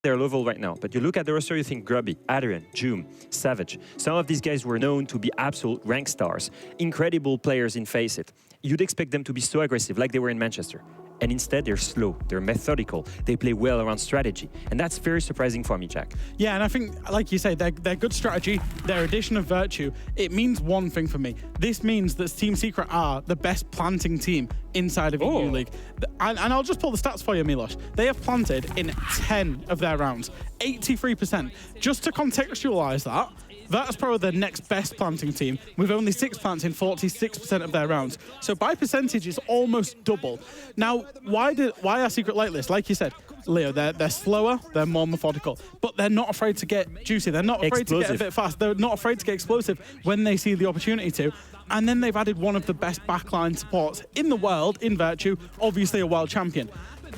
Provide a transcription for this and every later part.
their level right now. But you look at the roster, you think Grubby, Adrian, Joom, Savage. Some of these guys were known to be absolute rank stars, incredible players in Face It. You'd expect them to be so aggressive like they were in Manchester. And instead, they're slow, they're methodical, they play well around strategy. And that's very surprising for me, Jack. Yeah, and I think, like you say, their good strategy, their addition of Virtue, it means one thing for me. This means that Team Secret are the best planting team inside of EU League. And I'll just pull the stats for you, Milos. They have planted in 10 of their rounds, 83%. Just to contextualize that, that's probably the next best planting team with only 6 plants in 46% of their rounds. So by percentage, it's almost double. Now, why are Secret like this? Like you said, Leo, they're slower, they're more methodical, but they're not afraid to get juicy. They're not afraid to get a bit fast. They're not afraid to get explosive when they see the opportunity to. And then they've added one of the best backline supports in the world in Virtue, obviously a world champion.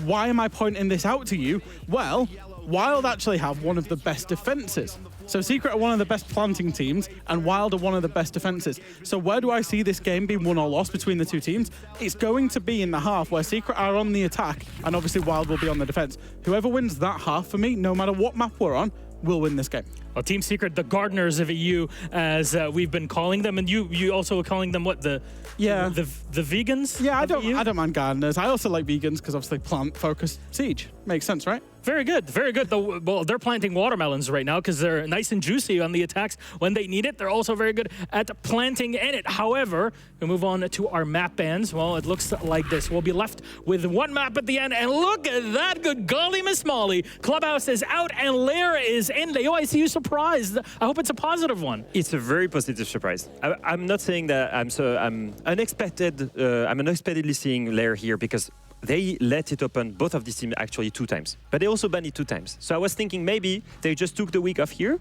Why am I pointing this out to you? Well, Wylde actually have one of the best defenses. So Secret are one of the best planting teams, and Wylde are one of the best defenses. So where do I see this game being won or lost between the two teams? It's going to be in the half where Secret are on the attack, and obviously Wylde will be on the defense. Whoever wins that half for me, no matter what map we're on, will win this game. Well, Team Secret, the gardeners of EU, as we've been calling them, and you also were calling them what, the vegans? Yeah, I don't mind gardeners. I also like vegans because obviously plant-focused Siege makes sense, right? Very good, very good. Well, they're planting watermelons right now because they're nice and juicy on the attacks when they need it. They're also very good at planting in it. However, we move on to our map bans. Well, it looks like this. We'll be left with one map at the end, and look at that, good golly Miss Molly. Clubhouse is out and Lair is in. Leo, I see you surprised. I hope it's a positive one. It's a very positive surprise. I'm not saying that I'm unexpectedly seeing Lair here because they let it open, both of these teams actually 2 times. But they also banned it 2 times. So I was thinking maybe they just took the week off here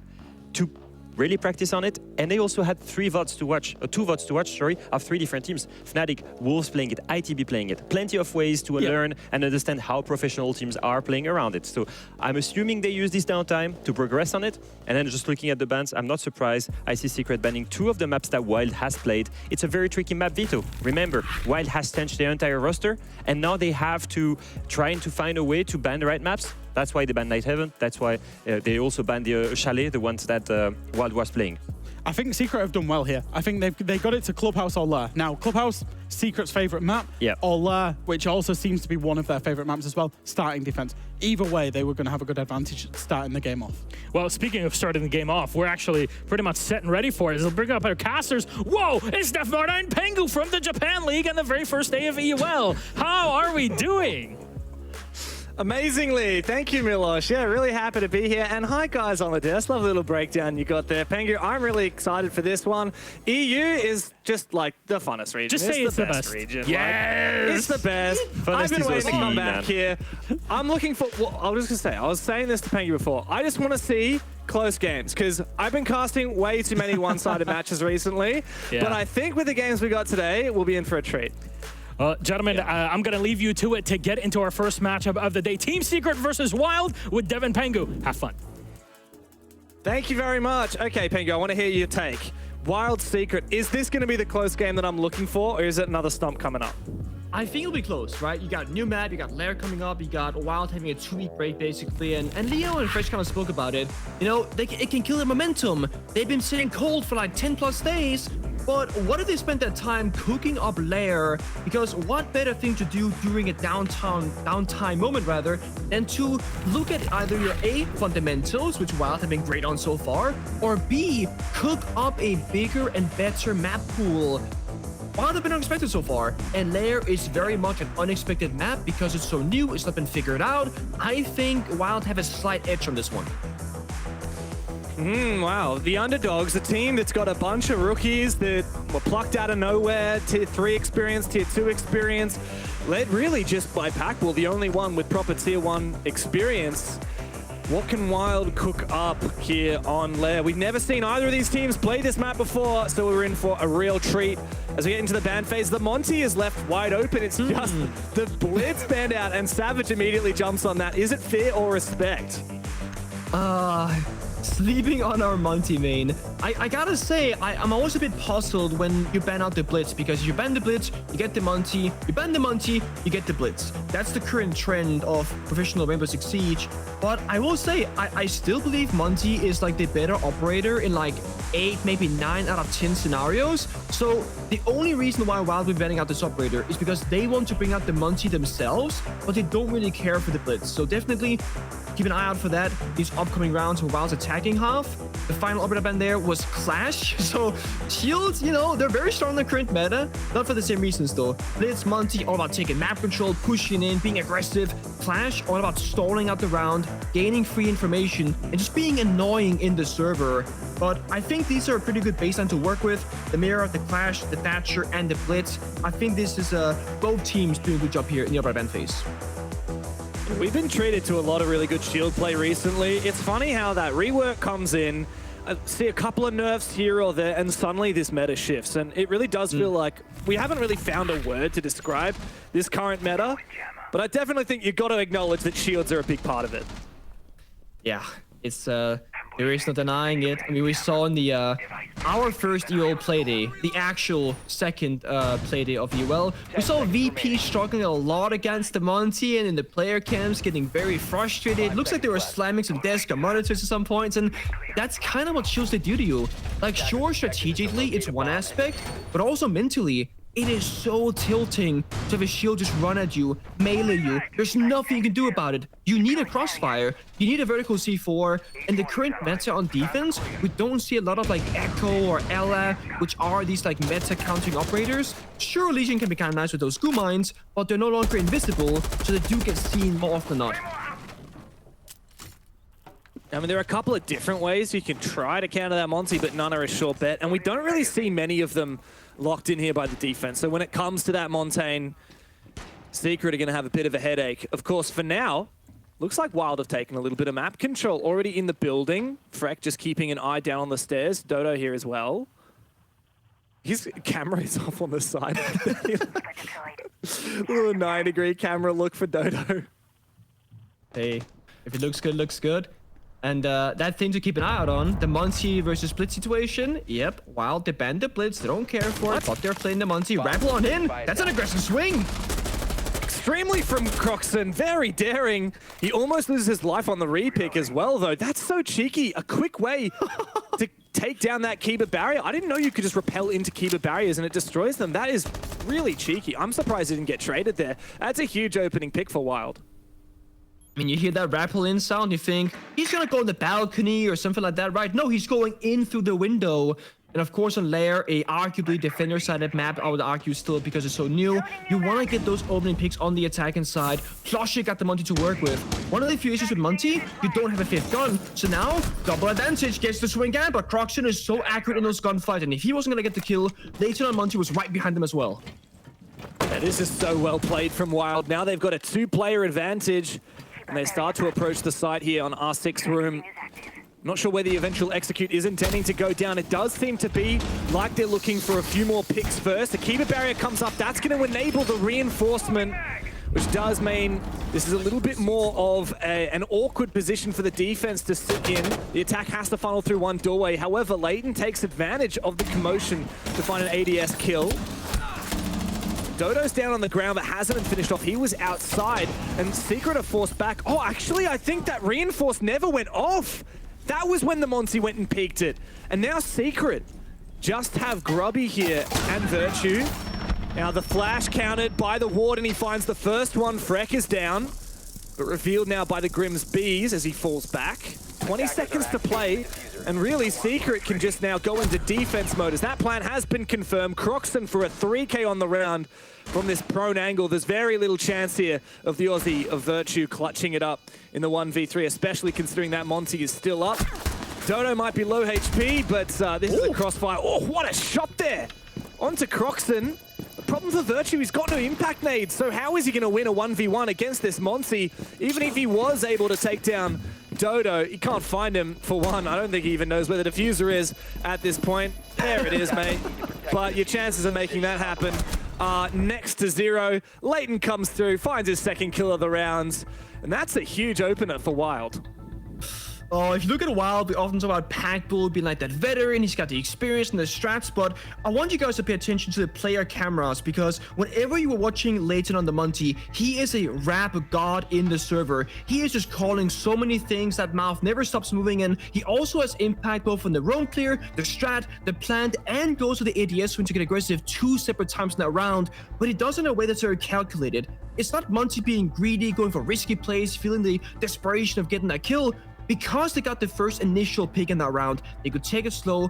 to really practice on it. And they also had 2 votes to watch, of 3 different teams. Fnatic, Wolves playing it, ITB playing it. Plenty of ways to learn and understand how professional teams are playing around it. So I'm assuming they use this downtime to progress on it. And then just looking at the bans, I'm not surprised. I see Secret banning 2 of the maps that Wylde has played. It's a very tricky map, Veto. Remember, Wylde has changed their entire roster, and now they have to try to find a way to ban the right maps. That's why they banned Night Heaven. That's why they also banned the Chalet, the ones that Wylde was playing. I think Secret have done well here. I think they got it to Clubhouse or Lair. Now, Clubhouse, Secret's favourite map, or Lair, which also seems to be one of their favourite maps as well, starting defense. Either way, they were going to have a good advantage starting the game off. Well, speaking of starting the game off, we're actually pretty much set and ready for it. They'll bring up our casters. Whoa, it's Def Martin Pengu from the Japan League on the very first day of EUL. How are we doing? Amazingly. Thank you, Milos. Yeah, really happy to be here. And hi, guys on the desk. Love the little breakdown you got there. Pengu, I'm really excited for this one. EU is just like the funnest region. Just say it's the best region. Yes! Like, it's the best. I've been waiting to come back here. I'm looking for... Well, I was just going to say, I was saying this to Pengu before. I just want to see close games because I've been casting way too many one-sided matches recently. But I think with the games we got today, we'll be in for a treat. Well, gentlemen, I'm going to leave you to it to get into our first matchup of the day. Team Secret versus Wylde with Devin Pengu. Have fun. Thank you very much. Okay, Pengu, I want to hear your take. Wylde Secret, is this going to be the close game that I'm looking for, or is it another stump coming up? I think it'll be close, right? You got new map, you got Lair coming up, you got Wylde having a 2-week break, basically, and Leo and Fresh kind of spoke about it. You know, it can kill their momentum. They've been sitting cold for like 10+ days, but what if they spent that time cooking up Lair? Because what better thing to do during a downtime moment, rather, than to look at either your A, fundamentals, which Wylde have been great on so far, or B, cook up a bigger and better map pool. Wylde have been unexpected so far, and Lair is very much an unexpected map because it's so new, it's not been figured out. I think Wylde have a slight edge on this one. Wow, the underdogs, a team that's got a bunch of rookies that were plucked out of nowhere, tier 3 experience, tier 2 experience, led really just by Packbull, the only one with proper tier 1 experience. What can Wylde cook up here on Lair? We've never seen either of these teams play this map before, so we're in for a real treat. As we get into the ban phase, the Monty is left wide open. It's just the Blitz banned out, and Savage immediately jumps on that. Is it fear or respect? sleeping on our Monty main. I gotta say, I'm always a bit puzzled when you ban out the Blitz, because you ban the Blitz, you get the Monty, you ban the Monty, you get the Blitz. That's the current trend of professional Rainbow Six Siege. But I will say, I still believe Monty is like the better operator in like 8, maybe 9 out of 10 scenarios. So the only reason why Wylde will be banning out this operator is because they want to bring out the Monty themselves, but they don't really care for the Blitz. So definitely keep an eye out for that. These upcoming rounds where Wylde's attacking half. The final operator ban there was Clash. So Shields, you know, they're very strong in the current meta. Not for the same reasons though. Blitz, Monty, all about taking map control, pushing in, being aggressive. Clash, all about stalling out the round, gaining free information, and just being annoying in the server. But I think these are a pretty good baseline to work with. The Mirror, the Clash, the Thatcher, and the Blitz. I think this is both teams doing a good job here in the operator ban phase. We've been treated to a lot of really good shield play recently. It's funny how that rework comes in, see a couple of nerfs here or there, and suddenly this meta shifts. And it really does feel like we haven't really found a word to describe this current meta. But I definitely think you've got to acknowledge that shields are a big part of it. Yeah, it's there is no denying it. I mean, we saw in the our first EOL playday, the actual second playday of EOL, we saw VP struggling a lot against the Monty, and in the player camps getting very frustrated. Looks like they were slamming some desk or monitors at some points, and that's kind of what shields they do to you. Like, sure, strategically it's one aspect, but also mentally, it is so tilting to have a shield just run at you, melee you. There's nothing you can do about it. You need a crossfire. You need a vertical C4. And the current meta on defense, we don't see a lot of like Echo or Ella, which are these like meta countering operators. Sure, Legion can be kind of nice with those goo mines, but they're no longer invisible, so they do get seen more often than not. I mean, there are a couple of different ways you can try to counter that Monty, but none are a sure bet. And we don't really see many of them locked in here by the defense. So when it comes to that Montaigne, Secret are going to have a bit of a headache. Of course, for now, looks like Wylde have taken a little bit of map control already in the building. Freck just keeping an eye down on the stairs. Dodo here as well. His camera is off on the side. Little 9-degree camera look for Dodo. Hey, if it looks good, looks good. And that thing to keep an eye out on, the Monty versus Blitz situation. Yep, Wylde, they banned the Blitz, they don't care for it, but they're playing the Monty. Ramble on in, that's an aggressive swing. Extremely from Croxon, very daring. He almost loses his life on the repick as well, though. That's so cheeky. A quick way to take down that Kiba barrier. I didn't know you could just rappel into Kiba barriers and it destroys them. That is really cheeky. I'm surprised he didn't get traded there. That's a huge opening pick for Wylde. I mean, you hear that rappel in sound, you think he's gonna go on the balcony or something like that, right? No, he's going in through the window. And of course, on Lair, a arguably defender-sided map, I would argue still because it's so new, you want to get those opening picks on the attacking side. Plus, you got the Monty to work with. One of the few issues with Monty, you don't have a fifth gun. So now, double advantage, gets the swing out, but Croxon is so accurate in those gunfights, and if he wasn't going to get the kill, later on Monty was right behind him as well. Yeah, this is so well played from Wylde. Now they've got a 2-player advantage, and they start to approach the site here on R6 room. Not sure where the eventual execute is intending to go down. It does seem to be like they're looking for a few more picks first. The Kiba barrier comes up. That's going to enable the reinforcement, which does mean this is a little bit more of an awkward position for the defense to sit in. The attack has to funnel through one doorway. However, Leighton takes advantage of the commotion to find an ADS kill. Dodo's down on the ground but hasn't been finished off. He was outside and Secret are forced back. Oh, actually, I think that reinforce never went off. That was when the Monty went and peeked it. And now Secret just have Grubby here and Virtue. Now the flash countered by the ward and he finds the first one. Freck is down, but revealed now by the Grimm's Bees as he falls back. 20 seconds to play, and really Secret can just now go into defense mode as that plan has been confirmed. Croxon for a 3K on the round from this prone angle. There's very little chance here of the Aussie of Virtue clutching it up in the 1v3, especially considering that Monty is still up. Dodo might be low HP, but this is a crossfire. Oh, what a shot there! Onto Croxon. The problem for Virtue, he's got no impact nades, so how is he going to win a 1v1 against this Monty? Even if he was able to take down Dodo, he can't find him for one. I don't think he even knows where the diffuser is at this point. There it is, mate. But your chances of making that happen are next to zero. Leighton comes through, finds his second kill of the rounds, and that's a huge opener for Wylde. If you look at Wylde, we often talk about Packbull being like that veteran. He's got the experience and the strats, but I want you guys to pay attention to the player cameras because whenever you were watching Leighton on the Monty, he is a rap god in the server. He is just calling so many things. That mouth never stops moving, and he also has impact both on the roam clear, the strat, the plant, and goes to the ADS when to get aggressive 2 separate times in that round, but he does it in a way that's very calculated. It's not Monty being greedy, going for risky plays, feeling the desperation of getting that kill. Because they got the first initial pick in that round, they could take it slow,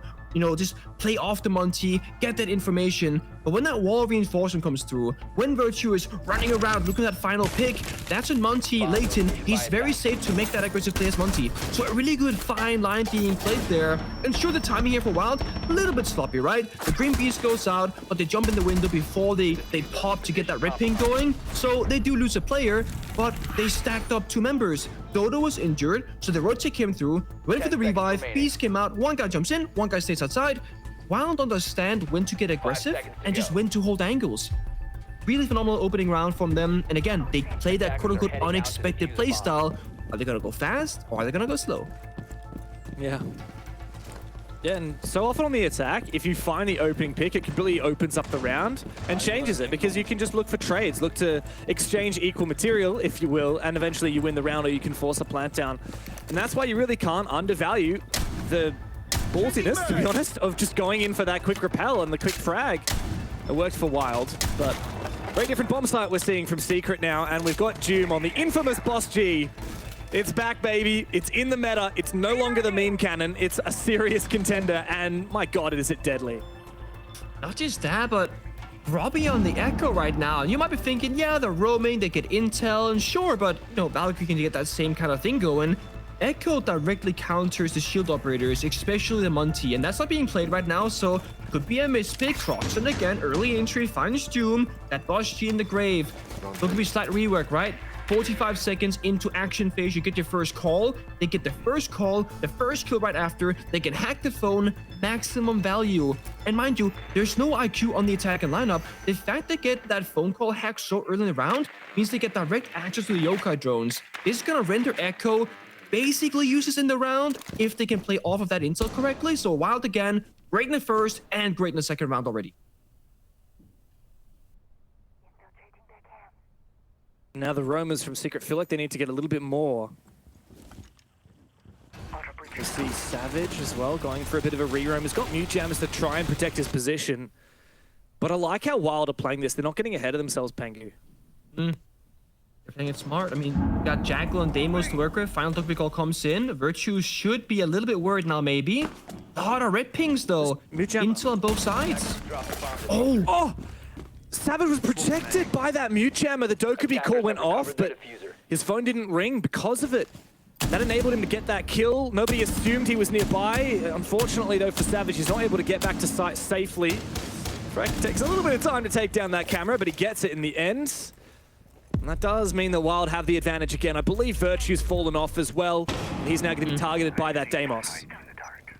just play off the Monty, get that information. But when that wall reinforcement comes through, when Virtue is running around looking at that final pick, that's when Monty, Leighton, he's very safe to make that aggressive play as Monty. So a really good fine line being played there. And sure, the timing here for Wylde, a little bit sloppy, right? The green beast goes out, but they jump in the window before they pop to get that red ping going. So they do lose a player, but they stacked up 2 members. Dodo was injured, so the rotate came through, went for the revive, Beast came out, 1 guy jumps in, 1 guy stays outside. Wylde understand when to get aggressive and just when to hold angles. Really phenomenal opening round from them, and again, they play that quote-unquote unexpected playstyle. Are they gonna go fast or are they gonna go slow? Yeah. Yeah, and so often on the attack, if you find the opening pick, it completely opens up the round and changes it because you can just look for trades, look to exchange equal material, if you will, and eventually you win the round or you can force a plant down. And that's why you really can't undervalue the ballsiness, to be honest, of just going in for that quick repel and the quick frag. It worked for Wylde, but very different bomb site we're seeing from Secret now, and we've got Doom on the infamous Boss G. It's back, baby. It's in the meta. It's no longer the meme cannon. It's a serious contender, and my god, is it deadly. Not just that, but Robbie on the Echo right now. And you might be thinking, yeah, they're roaming, they get intel, and sure, but, Valkyrie can get that same kind of thing going. Echo directly counters the shield operators, especially the Monty, and that's not being played right now, so could be a mispick. Crocs, and again, early entry finds Doom, that Boss G in the grave. Could be slight rework, right? 45 seconds into action phase, you get your first call. They get the first call, the first kill right after. They can hack the phone, maximum value. And mind you, there's no IQ on the attack and lineup. The fact they get that phone call hacked so early in the round means they get direct access to the yokai drones. This is gonna render Echo basically useless in the round if they can play off of that intel correctly. So Wylde again, great in the first and great in the second round already. Now the roamers from Secret feel like they need to get a little bit more. We see Savage as well going for a bit of a re-roam. He's got mute jammers to try and protect his position. But I like how Wylde are playing this. They're not getting ahead of themselves, Pengu. They're playing it smart. I mean, we got Jackal and Deimos to work with. Final topic call comes in. Virtue should be a little bit worried now, maybe. A lot of red pings, though. Intel on both sides. Oh! Savage was protected by that mute jammer. The Dokkaebi call went off, but his phone didn't ring because of it. That enabled him to get that kill. Nobody assumed he was nearby. Unfortunately, though, for Savage, he's not able to get back to site safely. Frank takes a little bit of time to take down that camera, but he gets it in the end. And that does mean that Wylde have the advantage again. I believe Virtue's fallen off as well, and he's now going to be targeted by that Deimos.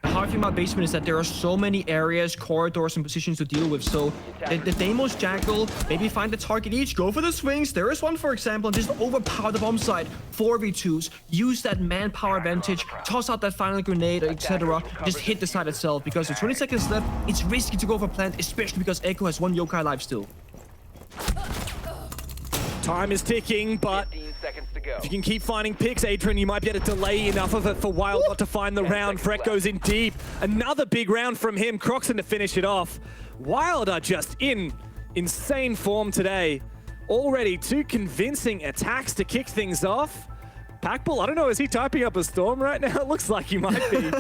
The hard thing about basement is that there are so many areas, corridors, and positions to deal with. So the Deimos Jackal, maybe find a target each, go for the swings. There is one, for example, and just overpower the bomb site. 4v2s, use that manpower advantage, toss out that final grenade, etc. Just hit the site itself, because with 20 seconds left, it's risky to go for plant, especially because Echo has 1 yokai alive still. Time is ticking, but if you can keep finding picks, Adrian, you might be able to delay enough of it for Wylde not to find the round. Frek goes in deep. Another big round from him. Croxon to finish it off. Wylde are just in insane form today. Already 2 convincing attacks to kick things off. Packbull, I don't know, is he typing up a storm right now? It looks like he might be.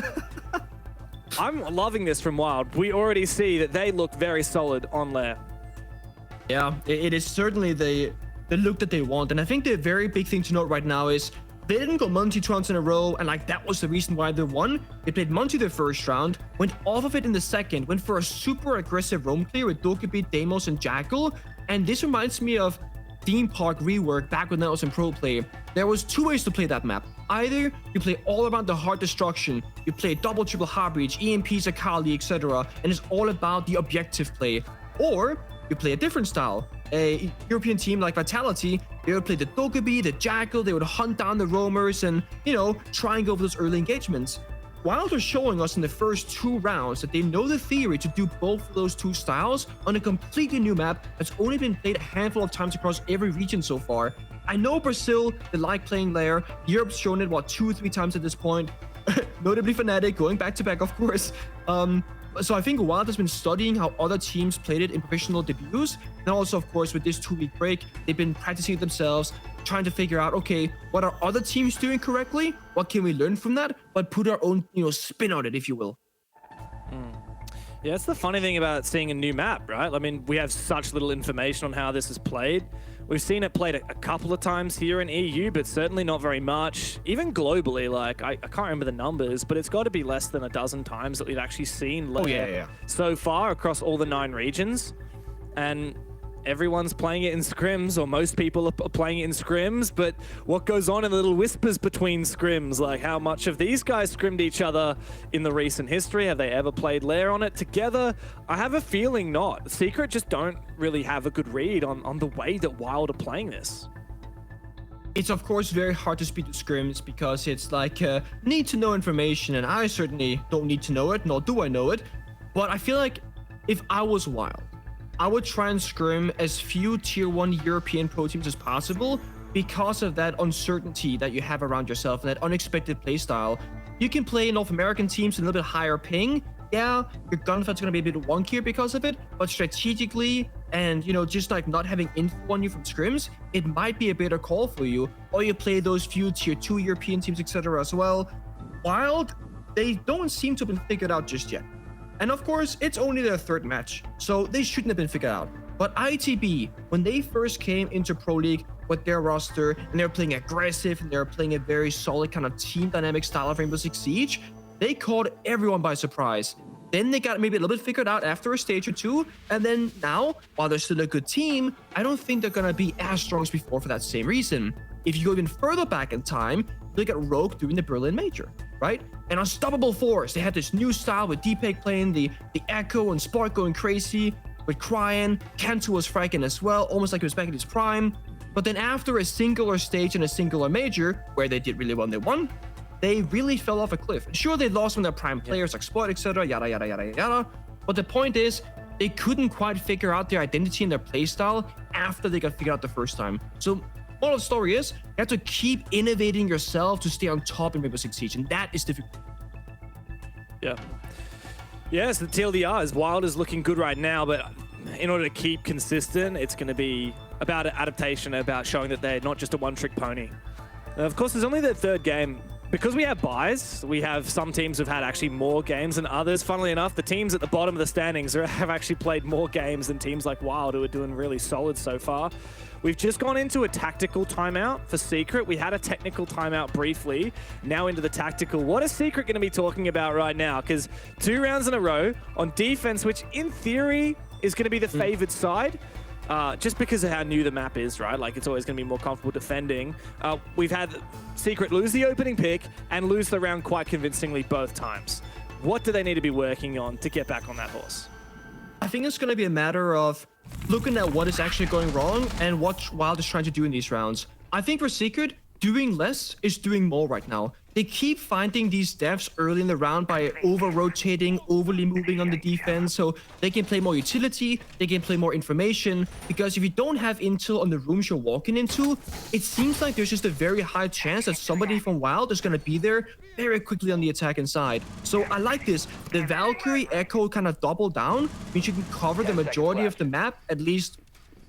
I'm loving this from Wylde. We already see that they look very solid on lair. Yeah, it is certainly the look that they want. And I think the very big thing to note right now is they didn't go Monty 2 rounds in a row, and that was the reason why they won. They played Monty the first round, went off of it in the second, went for a super aggressive roam clear with Dokkaebi, Deimos, and Jackal. And this reminds me of Theme Park rework back when that was in pro play. There was 2 ways to play that map. Either you play all around the hard destruction, you play double, triple hard breach, EMPs, Akali, etc. And it's all about the objective play. Or you play a different style. A European team like Vitality, They would play the Dokkaebi, the Jackal, they would hunt down the roamers and, you know, try and go for those early engagements. Wylde are showing us in the first 2 rounds that they know the theory to do both of those 2 styles on a completely new map that's only been played a handful of times across every region so far. I know Brazil, they like playing Lair. Europe's shown it, what, 2 or 3 times at this point. Notably Fnatic, going back-to-back, of course. So I think Wylde has been studying how other teams played it in professional debuts. And also, of course, with this 2-week break, they've been practicing it themselves, trying to figure out, okay, what are other teams doing correctly? What can we learn from that? But put our own, you know, spin on it, if you will. Yeah, it's the funny thing about seeing a new map, right? I mean, we have such little information on how this is played. We've seen it played a couple of times here in EU, but certainly not very much. Even globally, like, I can't remember the numbers, but it's got to be less than a dozen times that we've actually seen Lair so far across all the 9 regions. And everyone's playing it in scrims, or most people are playing it in scrims, but what goes on in the little whispers between scrims, like how much of these guys scrimmed each other in the recent history? Have they ever played Lair on it together? I have a feeling not. Secret just don't really have a good read on the way that Wylde are playing this. It's of course very hard to speak to scrims because it's like need to know information, and I certainly don't need to know it, nor do I know it. But I feel like if I was Wylde, I would try and scrim as few tier 1 European pro teams as possible because of that uncertainty that you have around yourself and that unexpected playstyle. You can play North American teams with a little bit higher ping. Yeah, your gunfight's gonna be a bit wonkier because of it, but strategically and, you know, just like not having info on you from scrims, it might be a better call for you. Or you play those few tier 2 European teams, etc. as well. Wylde, they don't seem to have been figured out just yet. And of course, it's only their 3rd match, so they shouldn't have been figured out. But ITB, when they first came into Pro League with their roster, and they were playing aggressive, and they were playing a very solid kind of team dynamic style of Rainbow Six Siege, they caught everyone by surprise. Then they got maybe a little bit figured out after a stage or 2, and then now, while they're still a good team, I don't think they're gonna be as strong as before for that same reason. If you go even further back in time, look at Rogue doing the Berlin Major, right? An unstoppable force. They had this new style with Deepake playing the Echo and Spark going crazy with Cryan. Kanto was fragging as well, almost like he was back in his prime. But then after a singular stage and a singular major, where they did really well and they won, they really fell off a cliff. Sure, they lost some of their prime players like Spot, etc., yada, yada, yada, yada. But the point is, they couldn't quite figure out their identity and their playstyle after they got figured out the first time. So moral of the story is, you have to keep innovating yourself to stay on top in Rainbow Six Siege, and that is difficult. Yeah. Yes, the TLDR is Wylde is looking good right now, but in order to keep consistent, it's going to be about adaptation, about showing that they're not just a one-trick pony. Of course, there's only their 3rd game. Because we have buys, we have some teams who've had actually more games than others. Funnily enough, the teams at the bottom of the standings have actually played more games than teams like Wylde, who are doing really solid so far. We've just gone into a tactical timeout for Secret. We had a technical timeout briefly, now into the tactical. What is Secret going to be talking about right now? Because 2 rounds in a row on defense, which in theory is going to be the favored side. Just because of how new the map is, right? Like, it's always going to be more comfortable defending. We've had Secret lose the opening pick and lose the round quite convincingly both times. What do they need to be working on to get back on that horse? I think it's going to be a matter of looking at what is actually going wrong and what Wylde is trying to do in these rounds. I think for Secret, doing less is doing more right now. They keep finding these deaths early in the round by over-rotating, overly moving on the defense, so they can play more utility, they can play more information, because if you don't have intel on the rooms you're walking into, it seems like there's just a very high chance that somebody from Wylde is going to be there very quickly on the attacking side. So I like this. The Valkyrie Echo kind of double down, means you can cover the majority of the map, at least.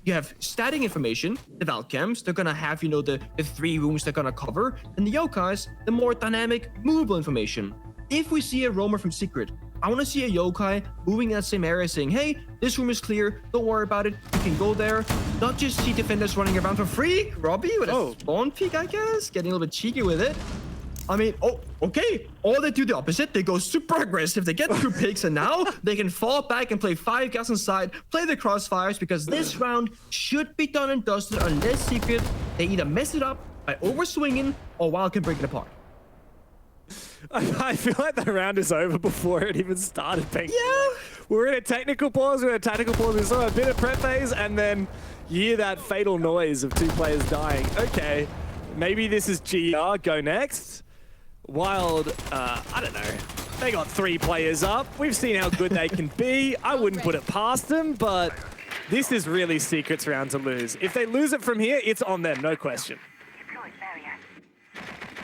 You have static information, the Valcams, they're gonna have, you know, the 3 rooms they're gonna cover, and the Yokais, the more dynamic, movable information. If we see a roamer from Secret, I wanna see a Yokai moving in that same area saying, hey, this room is clear, don't worry about it, you can go there. Not just see defenders running around for free. Robbie with a spawn peek, I guess, getting a little bit cheeky with it. I mean, oh, okay. Or they do the opposite. They go super aggressive. They get 2 picks, and now they can fall back and play 5 guys inside, play the crossfires, because this round should be done and dusted unless Secret, they either mess it up by overswinging or Wylde can break it apart. I feel like the round is over before it even started. Yeah. We're in a technical pause. We saw a bit of prep phase, and then You hear that fatal noise of 2 players dying. Okay, maybe this is GR, go next. Wylde, I don't know. They got 3 players up. We've seen how good they can be. I wouldn't put it past them, but this is really Secret's round to lose. If they lose it from here, it's on them, no question.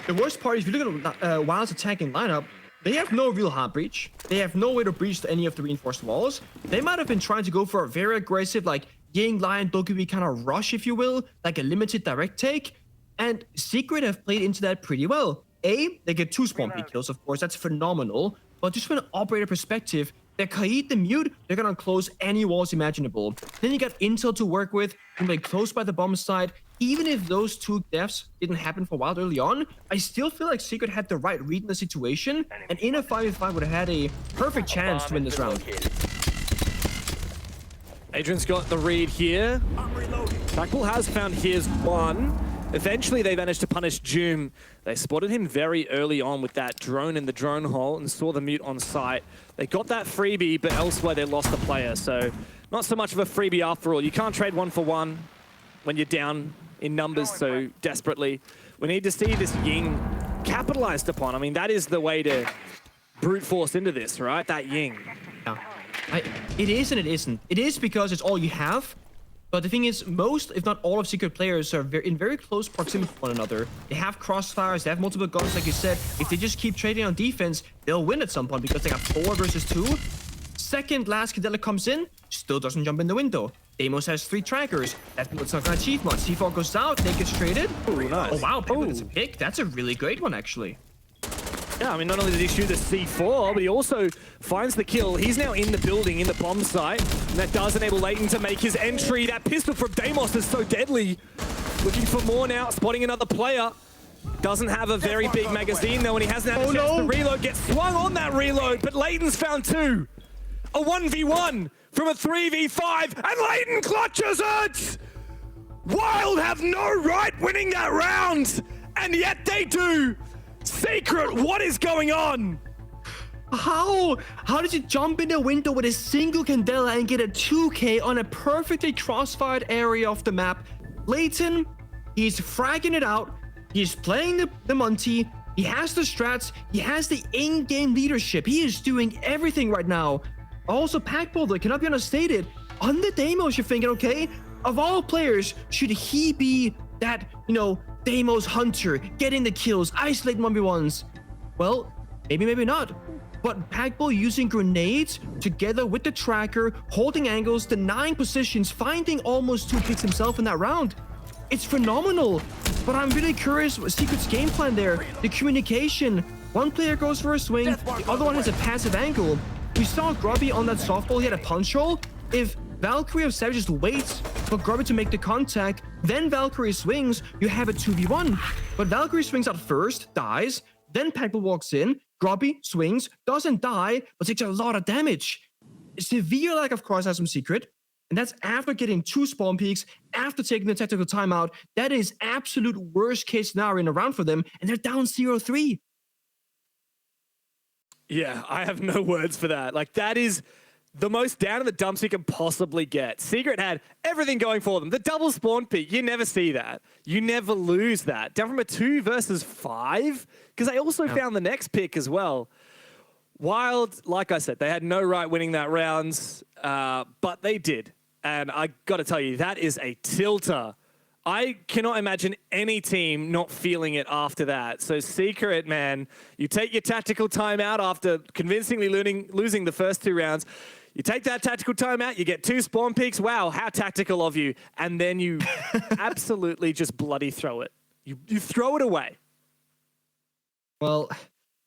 The worst part is, if you look at Wylde's attacking lineup, they have no real hard breach. They have no way to breach any of the reinforced walls. They might have been trying to go for a very aggressive, like, Ying, Lion, Dokkaebi kind of rush, if you will, like a limited direct take. And Secret have played into that pretty well. They get 2 spawn peak kills, of course, that's phenomenal. But just from an operator perspective, they're Kaid, the mute, they're gonna close any walls imaginable. Then you got intel to work with, and they close by the bomb side. Even if those 2 deaths didn't happen for Wylde early on, I still feel like Secret had the right read in the situation, and in a 5v5 would have had a perfect chance to win this round. Adrian's got the read here. Blackpool has found his one. Eventually, they managed to punish Doom. They spotted him very early on with that drone in the drone hole and saw the mute on site. They got that freebie, but elsewhere they lost the player. So not so much of a freebie after all. You can't trade 1 for 1 when you're down in numbers so desperately. We need to see this Ying capitalized upon. I mean, that is the way to brute force into this, right? That Ying. Yeah. It is and it isn't. It is because it's all you have. But the thing is, most, if not all of Secret players are in very close proximity to one another. They have crossfires, they have multiple guns, like you said. If they just keep trading on defense, they'll win at some point because they got 4 versus 2. Second last Cadella comes in, still doesn't jump in the window. Deimos has 3 trackers. That's not gonna achieve much. C4 goes out, they get traded. Ooh, nice. Oh wow, that's a pick. That's a really great one, actually. Yeah, I mean, not only did he shoot the C4, but he also finds the kill. He's now in the building, in the bomb site, and that does enable Leighton to make his entry. That pistol from Deimos is so deadly. Looking for more now, spotting another player. Doesn't have a very big magazine, though, and he hasn't had a chance to reload. Gets swung on that reload, but Leighton's found 2. A 1v1 from a 3v5, and Leighton clutches it! Wylde have no right winning that round, and yet they do! Secret, what is going on? How did you jump in the window with a single Candela and get a 2k on a perfectly crossfired area of the map? Leighton, he's fragging it out. He's playing the Monty. He has the strats. He has the in-game leadership. He is doing everything right now. Also, Pack Boulder cannot be understated. On the Deimos, you're thinking, okay, of all players, should he be that, Deimos hunter, getting the kills, isolating 1v1s? Well, maybe not. But Packball using grenades together with the tracker, holding angles, denying positions, finding almost 2 picks himself in that round. It's phenomenal. But I'm really curious what Secret's game plan there. The communication. One player goes for a swing, the other one has a passive angle. We saw Grubby on that softball, he had a punch hole. If Valkyrie of Savage just waits for Grubby to make the contact, then Valkyrie swings, you have a 2v1. But Valkyrie swings out first, dies, then Packball walks in, Grubby swings, doesn't die, but takes a lot of damage. Severe lack of crosshair from Secret, and that's after getting 2 spawn peaks, after taking the tactical timeout. That is absolute worst case scenario in a round for them, and they're down 0-3. Yeah, I have no words for that. Like, that is the most down in the dumps you can possibly get. Secret had everything going for them. The double spawn peak, you never see that. You never lose that. Down from a 2 versus 5, because they also found the next pick as well. Wylde, like I said, they had no right winning that round, but they did. And I got to tell you, that is a tilter. I cannot imagine any team not feeling it after that. So Secret, man, you take your tactical timeout after convincingly losing the first 2 rounds. You take that tactical timeout, you get 2 spawn peaks. Wow, how tactical of you. And then you absolutely just bloody throw it. You throw it away. Well,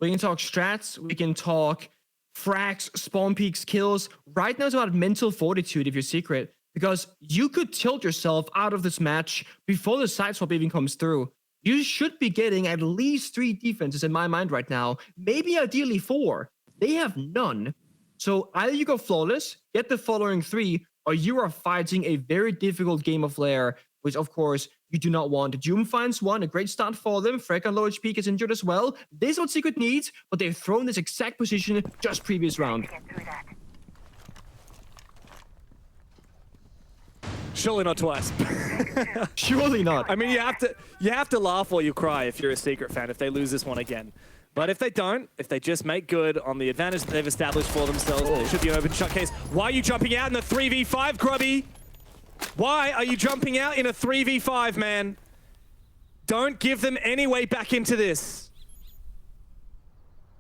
we can talk strats, we can talk frags, spawn peaks, kills. Right now it's about mental fortitude if you're Secret, because you could tilt yourself out of this match before the side swap even comes through. You should be getting at least 3 defenses in my mind right now, maybe ideally 4. They have none. So either you go flawless, get the following 3, or you are fighting a very difficult game of Lair, which of course you do not want. Doom finds 1, a great start for them. Frek on low HP gets injured as well. This is what Secret needs, but they've thrown this exact position just previous round. Surely not twice. Surely not. I mean, you have to laugh or you cry if you're a Secret fan if they lose this one again. But if they don't, if they just make good on the advantage that they've established for themselves, it should be an open shot case. Why are you jumping out in the 3v5, Grubby? Why are you jumping out in a 3v5, man? Don't give them any way back into this.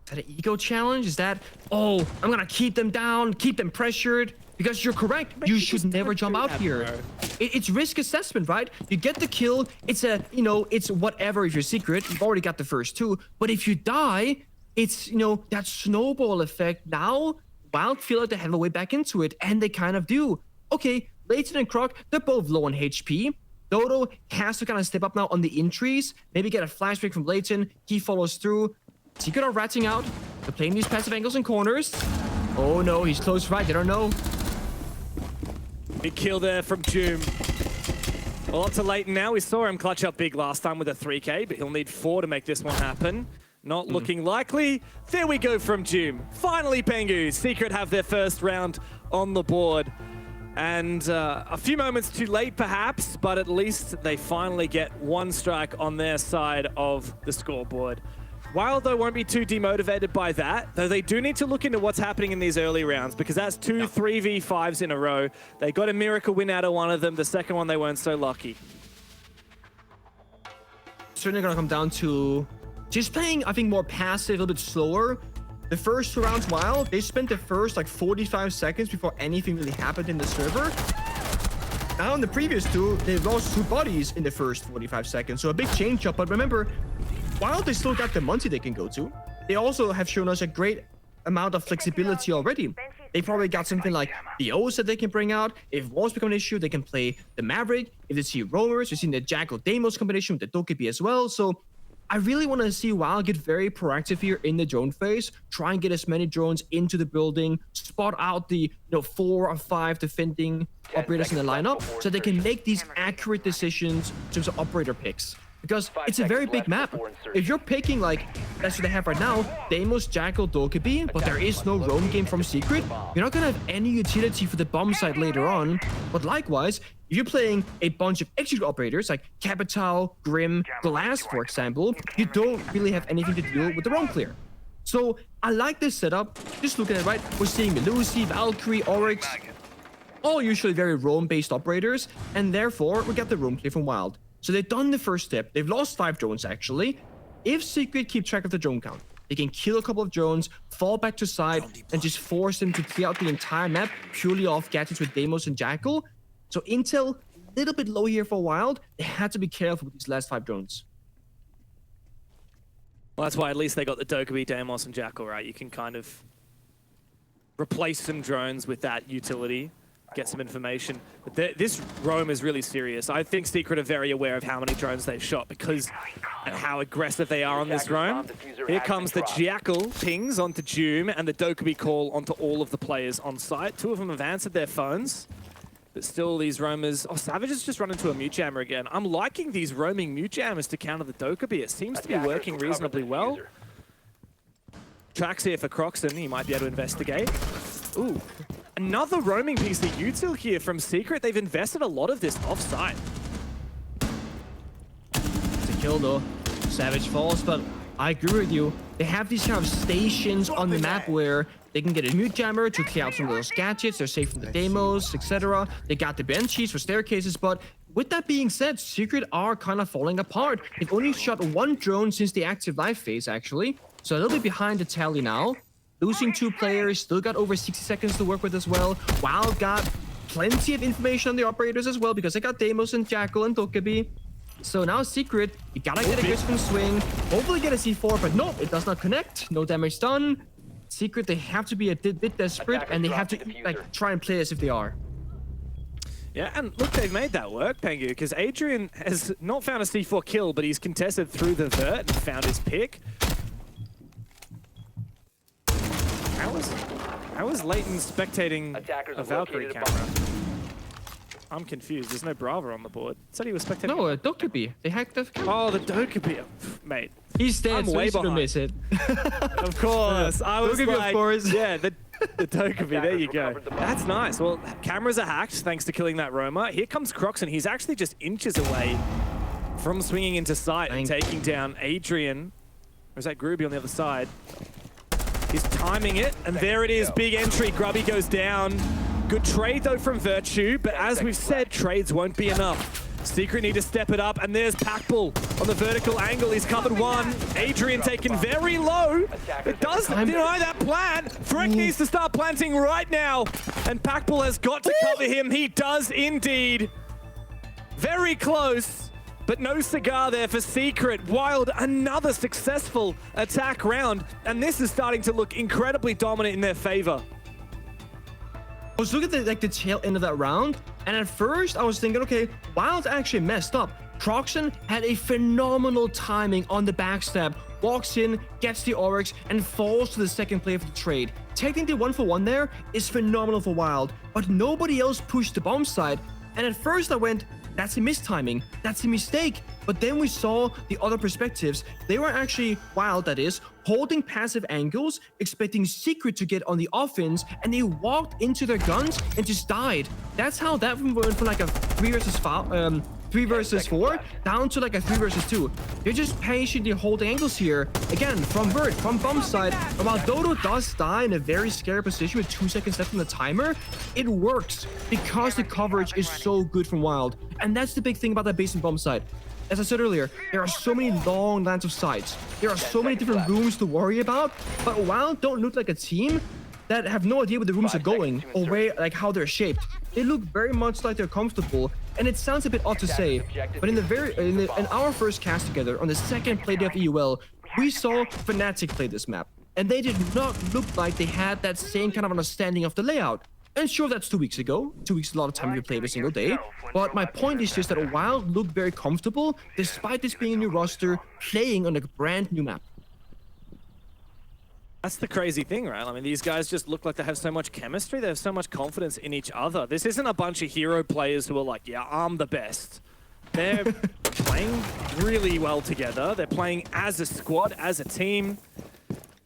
Is that an ego challenge? Is that, oh, I'm gonna keep them down, keep them pressured? Because you're correct, you should never jump out here. It's risk assessment, right? You get the kill, it's a, you know, it's whatever if you're Secret, you've already got the first two. But if you die, it's, you know, that snowball effect. Now, Wylde feel like they have a way back into it, and they kind of do. Okay, Leighton and Croc, they're both low on HP. Dodo has to kind of step up now on the entries, maybe get a flashback from Leighton, he follows through. Secret are ratting out, they're playing these passive angles and corners. Oh no, he's close right, they don't know. Big kill there from Doom. Well, up to Leighton now. We saw him clutch up big last time with a 3K, but he'll need 4 to make this one happen. Not looking likely. There we go from Doom. Finally, Pengu. Secret have their first round on the board. And a few moments too late, perhaps, but at least they finally get one strike on their side of the scoreboard. Wylde, though, won't be too demotivated by that, though they do need to look into what's happening in these early rounds, because that's 2 3v5s in a row. They got a miracle win out of one of them. The second one, they weren't so lucky. Certainly going to come down to just playing, I think, more passive, a little bit slower. The first 2 rounds, Wylde, they spent the first, like, 45 seconds before anything really happened in the server. Now, in the previous 2, they lost 2 bodies in the first 45 seconds, so a big change up. But remember, Wylde, they still got the Muncie they can go to. They also have shown us a great amount of flexibility already. They probably got something like the O's that they can bring out. If walls become an issue, they can play the Maverick. If they see roamers, we've seen the Jackal Deimos combination with the Dokkaebi as well. So I really want to see Wylde get very proactive here in the drone phase. Try and get as many drones into the building. Spot out the 4 or 5 defending operators in the lineup so they can make these accurate decisions in terms of operator picks. Because it's a very big map. If you're picking, like, that's what they have right now, Deimos, Jackal, Dokkaebi, but there is no roam game from Secret, you're not going to have any utility for the bomb site later on. But likewise, if you're playing a bunch of execute operators like Capital, Grim, Glass, for example, you don't really have anything to deal with the roam clear. So I like this setup. Just looking at it, right, we're seeing Melusi, Valkyrie, Oryx, all usually very roam-based operators, and therefore we got the roam clear from Wylde. So they've done the first step. They've lost 5 drones, actually. If Secret keep track of the drone count, they can kill a couple of drones, fall back to side, and just force them to clear out the entire map purely off gadgets with Deimos and Jackal. So intel, a little bit low here for Wylde. They had to be careful with these last 5 drones. Well, that's why at least they got the Dokkaebi, Deimos, and Jackal, right? You can kind of replace some drones with that utility. Get some information. But this roam is really serious. I think Secret are very aware of how many drones they've shot because and how aggressive they are on this roam. Here comes the Jackal pings onto Doom and the Dokkaebi call onto all of the players on site. 2 of them have answered their phones, but still these roamers... Oh, Savage has just run into a mute jammer again. I'm liking these roaming mute jammers to counter the Dokkaebi. It seems to be working reasonably well. Tracks here for Croxton. He might be able to investigate. Ooh. Another roaming piece of util here from Secret. They've invested a lot of this off-site. It's a kill though. Savage falls, but I agree with you. They have these kind of stations on the map where they can get a mute jammer to clear out some of those gadgets. They're safe from the Deimos, etc. They got the benchies for staircases, but with that being said, Secret are kind of falling apart. They've only shot 1 drone since the active life phase, actually. So a little bit behind the tally now. Losing 2 players, still got over 60 seconds to work with as well. Wylde got plenty of information on the operators as well because they got Deimos and Jackal and Dokkaebi. So now Secret, you gotta get a Griffin swing, hopefully get a C4, but no, it does not connect. No damage done. Secret, they have to be a bit desperate and they have to like try and play as if they are. Yeah, and look, they've made that work, Pengu, because Adrian has not found a C4 kill, but he's contested through the vert and found his pick. How was Leighton spectating a Valkyrie camera? I'm confused. There's no Brava on the board. It said he was spectating. No, Dokkaebi. They hacked the camera. Oh, the Dokkaebi. Mate. He's dead, I'm so way he's gonna behind. miss it. Of course. I was Don't give me a like, force. yeah, the Togepi, there you go. That's nice. Well, cameras are hacked thanks to killing that Roma. Here comes Croxon. He's actually just inches away from swinging into sight and taking down Adrian. Or is that Gruby on the other side? He's timing it, and there it is. Big entry. Grubby goes down. Good trade, though, from Virtue. But as we've said, trades won't be enough. Secret need to step it up, and there's Packbull on the vertical angle. He's covered one. Adrian taken very low. It does deny that plan. Freck needs to start planting right now, and Packbull has got to cover him. He does indeed. Very close, but no cigar there for Secret. Wylde, another successful attack round, and this is starting to look incredibly dominant in their favor. I was looking at the tail end of that round, and at first I was thinking, okay, Wylde actually messed up. Croxon had a phenomenal timing on the backstab, walks in, gets the Oryx, and falls to the second play of the trade. Taking the 1-for-1 there is phenomenal for Wylde, but nobody else pushed the bomb side, and at first I went, that's a mistiming, that's a mistake. But then we saw the other perspectives. They were actually, Wylde that is, holding passive angles, expecting Secret to get on the offense, and they walked into their guns and just died. That's how that went from like a 3 versus 4 down to like a 3 versus 2. They're just patiently holding angles here. Again, from Vert, from bomb side. And while Dodo does die in a very scary position with 2 seconds left on the timer, it works because the coverage is so good from Wylde. And that's the big thing about that base and bomb side. As I said earlier, there are so many long lines of sights. There are so many different rooms to worry about, but Wylde don't look like a team that have no idea where the rooms are going or where, like how they're shaped. They look very much like they're comfortable, and it sounds a bit odd to say, but in our first cast together on the second playday of EUL, we saw Fnatic play this map, and they did not look like they had that same kind of understanding of the layout. And sure, that's 2 weeks ago. 2 weeks is a lot of time to play every single day. But my point is just that Wylde looked very comfortable, despite this being a new roster, playing on a brand new map. That's the crazy thing, right? I mean, these guys just look like they have so much chemistry. They have so much confidence in each other. This isn't a bunch of hero players who are like, yeah, I'm the best. They're playing really well together. They're playing as a squad, as a team.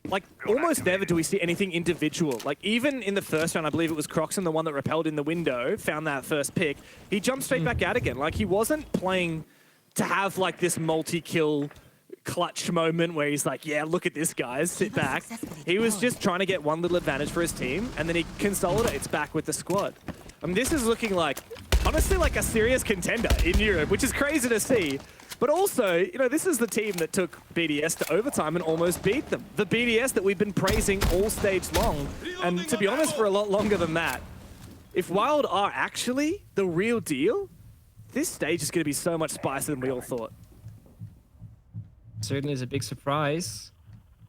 Like, almost never do we see anything individual. Like, even in the first round, I believe it was Croxon, the one that repelled in the window, found that first pick. He jumped straight back out again. Like, he wasn't playing to have, like, this multi-kill clutch moment where he's like, yeah, look at this, guys, sit back. He was just trying to get one little advantage for his team, and then he consolidates back with the squad. I mean, this is looking like, honestly, like a serious contender in Europe, which is crazy to see. But also, you know, this is the team that took BDS to overtime and almost beat them. The BDS that we've been praising all stage long. And to be honest, for a lot longer than that. If Wylde are actually the real deal, this stage is going to be so much spicier than we all thought. Certainly is a big surprise.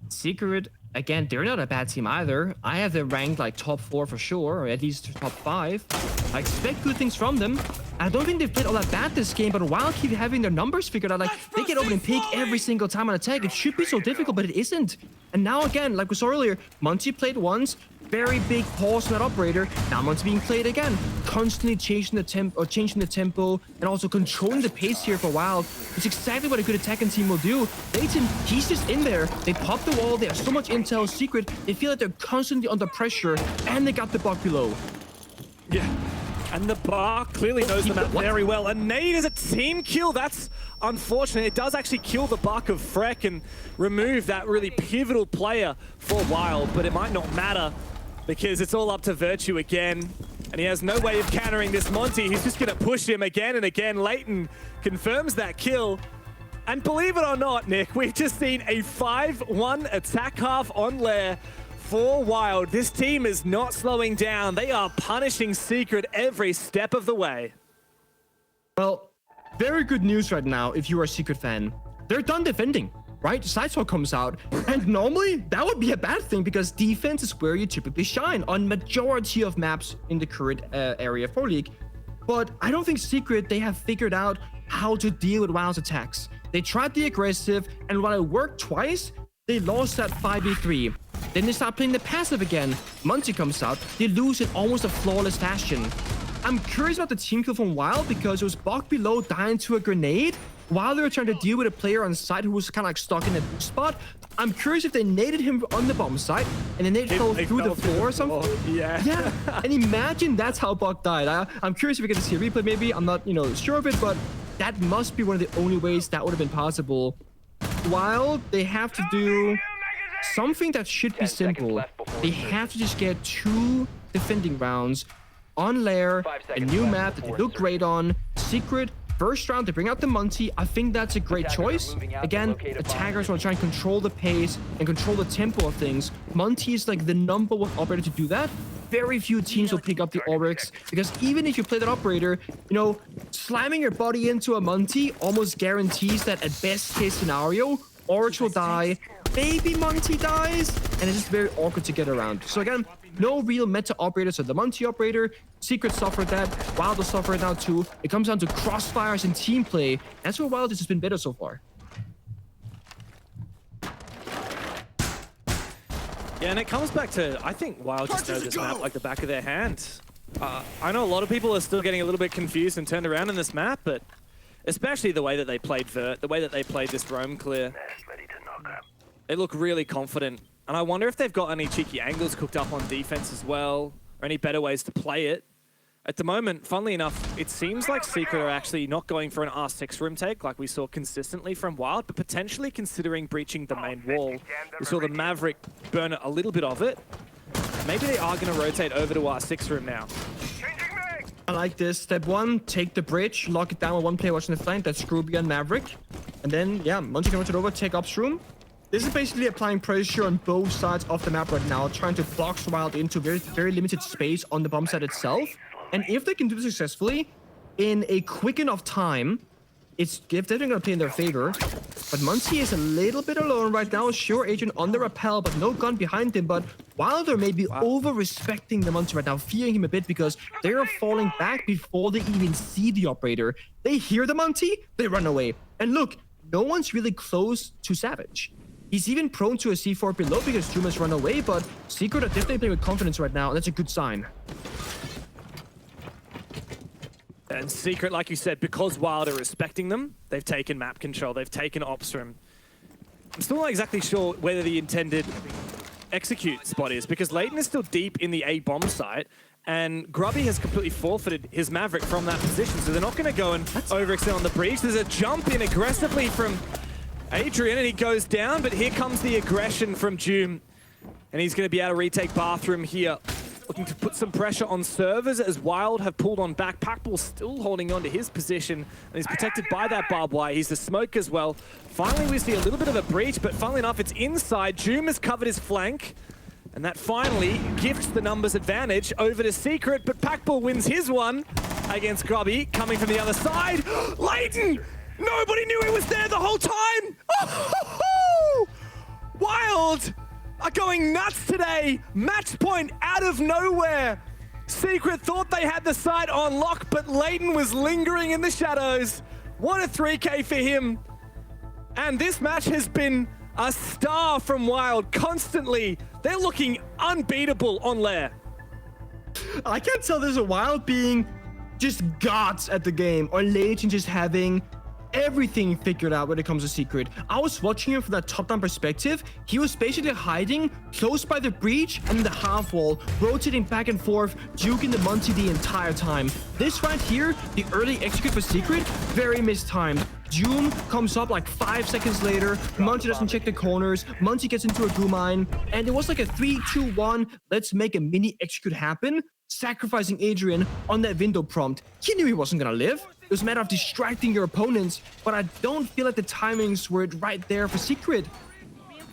Secret, again, they're not a bad team either. I have them ranked like top 4 for sure, or at least top 5. I expect good things from them. I don't think they've played all that bad this game, but Wylde keep having their numbers figured out. Like, they get open and peak every single time on attack. It should be so difficult, but it isn't. And now again, like we saw earlier, Monty played once, very big pause on that operator. Now Monty being played again, constantly changing the tempo, and also controlling the pace here for Wylde. It's exactly what a good attacking team will do. Leighton, he's just in there. They pop the wall. They have so much intel, Secret. They feel like they're constantly under pressure, and they got the buck below. Yeah. And the bar clearly knows the map very well. And Nade is a team kill. That's unfortunate. It does actually kill the buck of Freck and remove that really pivotal player for Wylde. But it might not matter because it's all up to Virtue again. And he has no way of countering this Monty. He's just going to push him again and again. Leighton confirms that kill. And believe it or not, Nick, we've just seen a 5-1 attack half on Lair for Wylde. This team is not slowing down. They are punishing Secret every step of the way. Well, very good news right now if you are a Secret fan. They're done defending, right? Sideswap comes out, and normally that would be a bad thing because defense is where you typically shine on majority of maps in the current area for League. But I don't think Secret, they have figured out how to deal with Wylde's attacks. They tried the aggressive, and while it worked twice, they lost that 5v3. Then they start playing the passive again. Monty comes out. They lose in almost a flawless fashion. I'm curious about the team kill from Wylde because it was Bok below dying to a grenade. while they were trying to deal with a player on site who was kind of like stuck in a spot. I'm curious if they naded him on the bomb site and then they fell through the floor or something. Yeah. Yeah. And imagine that's how Buck died. I'm curious if we get to see a replay maybe. I'm not, sure of it, but that must be one of the only ways that would have been possible. While they have to do something that should be simple. They have to just get 2 defending rounds on Lair, a new map that they look great on, Secret. First round, they bring out the Monty. I think that's a great choice. Again, attackers want to try and control the pace and control the tempo of things. Monty is like the #1 operator to do that. Very few teams will pick up the Oryx because even if you play that operator, slamming your body into a Monty almost guarantees that at best case scenario, Oryx will die, maybe Monty dies, and it's just very awkward to get around. So again, no real meta operator, so the Monty operator, Secret suffered that, Wylde will suffer it now too. It comes down to crossfires and team play. That's where Wylde has just been better so far. Yeah, and it comes back to, I think Wylde just know this map like the back of their hand. I know a lot of people are still getting a little bit confused and turned around in this map, but especially the way that they played Vert, the way that they played this roam clear. They look really confident. And I wonder if they've got any cheeky angles cooked up on defense as well, or any better ways to play it. At the moment, funnily enough, it seems like Secret are actually not going for an R6 room take like we saw consistently from Wylde, but potentially considering breaching the main wall. We saw the Maverick burn a little bit of it. Maybe they are going to rotate over to R6 room now. I like this. Step 1, take the bridge, lock it down with 1 player watching the flank. That's Scrooby and Maverick. And then, yeah, Monty can rotate over, take Ops room. This is basically applying pressure on both sides of the map right now, trying to box Wylde into very, very limited space on the bomb site itself. And if they can do this successfully in a quick enough time, it's definitely going to play in their favor. But Monty is a little bit alone right now. Sure, Agent on the rappel, but no gun behind him. But Wilder may be over-respecting the Monty right now, fearing him a bit because they are falling back before they even see the operator. They hear the Monty, they run away. And look, no one's really close to Savage. He's even prone to a C4 below because Juma's run away, but Secret are definitely playing with confidence right now, and that's a good sign. And Secret, like you said, because Wylde are respecting them, they've taken map control, they've taken ops room. I'm still not exactly sure whether the intended execute spot is, because Leighton is still deep in the A bomb site, and Grubby has completely forfeited his Maverick from that position, so they're not going to go and overextend on the breach. There's a jump in aggressively from Adrian, and he goes down, but here comes the aggression from Doom. And he's going to be able to retake bathroom here. Looking to put some pressure on servers as Wylde have pulled on back. Packball still holding on to his position, and he's protected by that barbed wire. He's the smoke as well. Finally, we see a little bit of a breach, but funnily enough, it's inside. Doom has covered his flank, and that finally gifts the numbers advantage over to Secret, but Packball wins his one against Grubby, coming from the other side. Leighton! Nobody knew he was there the whole time! Oh, Wylde are going nuts today! Match point out of nowhere! Secret thought they had the site on lock, but Leighton was lingering in the shadows. What a 3K for him. And this match has been a star from Wylde constantly. They're looking unbeatable on Lair. I can't tell there's a Wylde being just gods at the game, or Leighton just having everything figured out when it comes to Secret. I was watching him from that top-down perspective. He was basically hiding close by the breach and the half wall, rotating back and forth, juking the Monty the entire time. This right here, the early execute for Secret, very mistimed. Doom comes up like 5 seconds later. Monty doesn't check the corners. Monty gets into a goo mine, and it was like a 3-2-1. Let's make a mini execute happen. Sacrificing Adrian on that window prompt. He knew he wasn't gonna live. It was a matter of distracting your opponents, but I don't feel like the timings were right there for Secret.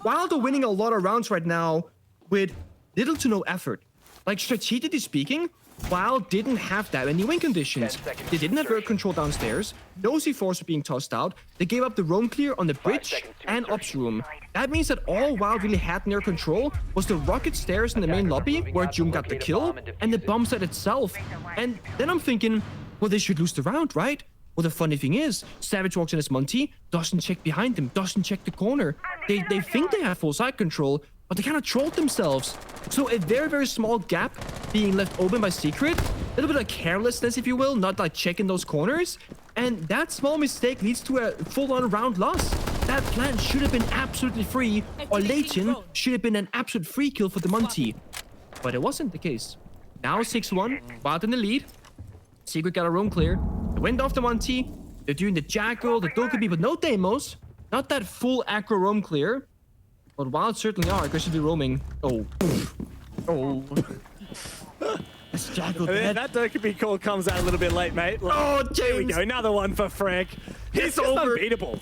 Wylde are winning a lot of rounds right now with little to no effort. Like, strategically speaking, Wylde didn't have that many win conditions. They didn't have vert control downstairs. No C4s were being tossed out. They gave up the roam clear on the bridge and ops room. That means that all Wylde really had in their control was the rocket stairs in the main lobby where Doom got the kill and the bomb site itself. And then I'm thinking, well, they should lose the round, right? Well, the funny thing is, Savage walks in as Monty, doesn't check behind him, doesn't check the corner. They think they have full side control, but they kind of trolled themselves. So a very, very small gap being left open by Secret, a little bit of carelessness, if you will, not like checking those corners. And that small mistake leads to a full-on round loss. That plant should have been absolutely free, or Leighton should have been an absolute free kill for the Monty. But it wasn't the case. Now 6-1, Wylde in the lead. Secret got a roam clear. They went off the Monty. They're doing the Jackal, the Dokkaebi, but no Deimos. Not that full aggro roam clear. But Wylde certainly are aggressively roaming. Oh. Oh. That's Jackal dead. That Dokkaebi call comes out a little bit late, mate. Oh, James. Here we go, another one for Frank. It's unbeatable.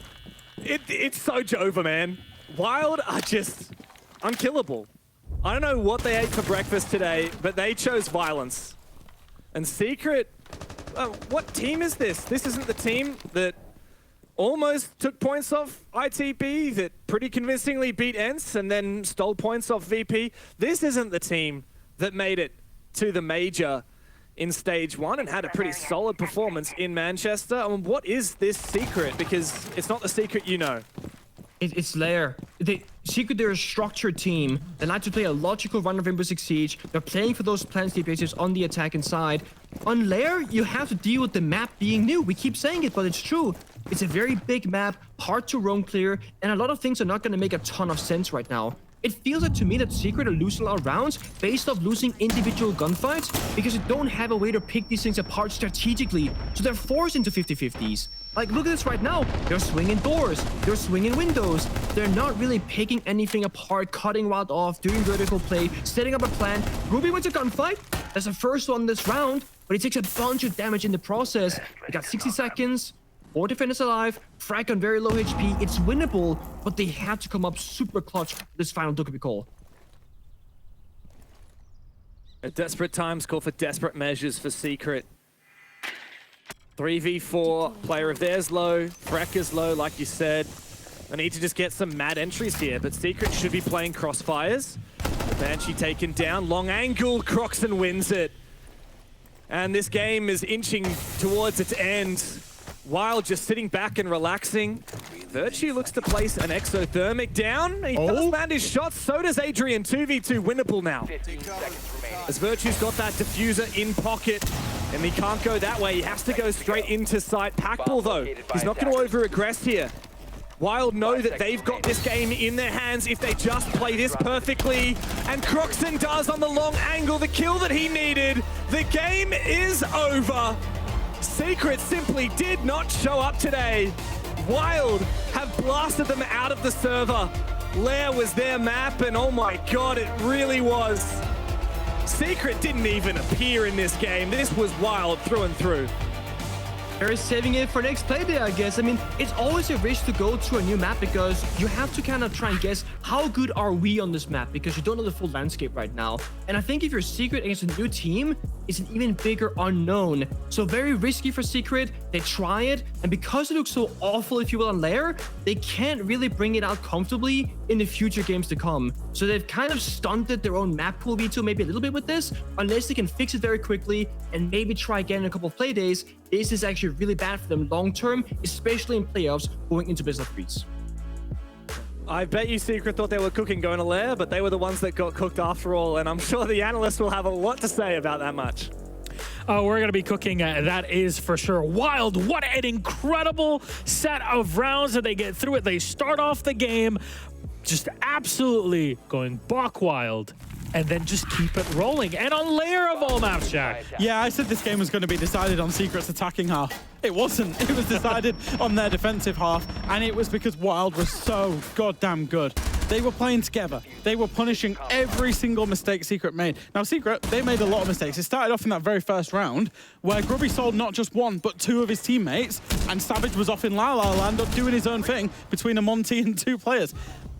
It's so Jova, man. Wylde are just unkillable. I don't know what they ate for breakfast today, but they chose violence. And Secret, what team is this? This isn't the team that almost took points off ITB, that pretty convincingly beat ENCE and then stole points off VP. This isn't the team that made it to the major in stage 1 and had a pretty solid performance in Manchester. I mean, what is this Secret? Because it's not the Secret you know. It's Lair. Secret, they're a structured team. They like to play a logical run of Rainbow Six Siege. They're playing for those plants bases on the attack inside. On Lair, you have to deal with the map being new. We keep saying it, but it's true. It's a very big map, hard to roam clear, and a lot of things are not going to make a ton of sense right now. It feels like to me that Secret are losing a lot of rounds based off losing individual gunfights because they don't have a way to pick these things apart strategically. So they're forced into 50-50s. Like, look at this right now. They're swinging doors. They're swinging windows. They're not really picking anything apart, cutting Wylde off, doing vertical play, setting up a plan. Ruby wins a gunfight. That's the first one this round, but he takes a bunch of damage in the process. He got 60 seconds. 4 defenders alive, Frag on very low HP. It's winnable, but they have to come up super clutch for this final Dokkaebi call. At desperate times call for desperate measures for Secret. 3v4, player of theirs low, Frag is low, like you said. They need to just get some mad entries here, but Secret should be playing crossfires. The Banshee taken down, long angle, Croxon wins it. And this game is inching towards its end. Wylde just sitting back and relaxing. Virtue looks to place an exothermic down. He does land his shots, so does Adrian. 2v2 winnable now. As Virtue's got that diffuser in pocket, and he can't go that way. He has to go straight into sight. Packball though, he's not going to over-aggress here. Wylde know that they've got this game in their hands if they just play this perfectly. And Croxon does on the long angle the kill that he needed. The game is over. Secret simply did not show up today. Wylde have blasted them out of the server. Lair was their map, and oh my god, it really was. Secret didn't even appear in this game. This was Wylde through and through. They're saving it for next play day, I guess. I mean, it's always a risk to go to a new map because you have to kind of try and guess how good are we on this map because you don't know the full landscape right now. And I think if you're Secret against a new team, it's an even bigger unknown. So very risky for Secret. They try it, and because it looks so awful, if you will, on Lair, they can't really bring it out comfortably in the future games to come. So they've kind of stunted their own map pool veto maybe a little bit with this, unless they can fix it very quickly and maybe try again in a couple of play days. This is actually really bad for them long term, especially in playoffs going into best of 3s. I bet you Secret thought they were cooking going to Lair, but they were the ones that got cooked after all, and I'm sure the analysts will have a lot to say about that much. We're going to be cooking, that is for sure. Wylde, what an incredible set of rounds that they get through it. They start off the game just absolutely going buck wild, and then just keep it rolling. And on Lair of all maps, Jack. Yeah, I said this game was going to be decided on Secret's attacking half. It wasn't. It was decided on their defensive half, and it was because Wylde was so goddamn good. They were playing together. They were punishing every single mistake Secret made. Now, Secret, they made a lot of mistakes. It started off in that very first round where Grubby sold not just one, but 2 of his teammates, and Savage was off in La La Land doing his own thing between a Monty and 2 players.